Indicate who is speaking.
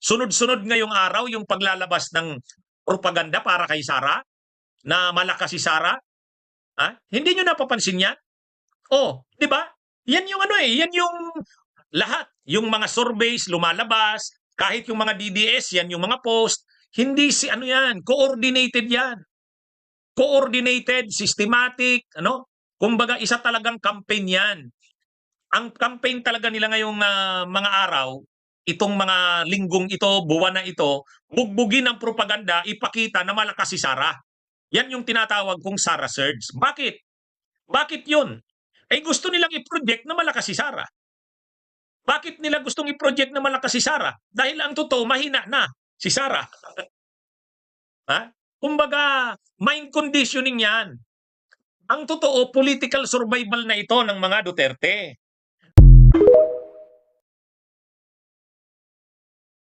Speaker 1: Sunod-sunod ngayong araw yung paglalabas ng propaganda para kay Sara, na malakas si Sara. Hindi nyo napapansin yan? Oh, di ba? Yan yung yan yung lahat. Yung mga surveys lumalabas, kahit yung mga DDS, yan yung mga post. Hindi si yan, coordinated yan. Coordinated, systematic, Kumbaga, isa talagang campaign yan. Ang campaign talaga nila ngayong mga araw, itong mga linggong ito, buwan na ito, bugbugin ng propaganda, ipakita na malakas si Sara. Yan yung tinatawag kong Sara Surge. Bakit? Bakit yun? Gusto nilang i-project na malakas si Sara. Bakit nila gustong i-project na malakas si Sara? Dahil ang totoo, mahina na si Sara. Kumbaga, mind conditioning yan. Ang totoo, political survival na ito ng mga Duterte.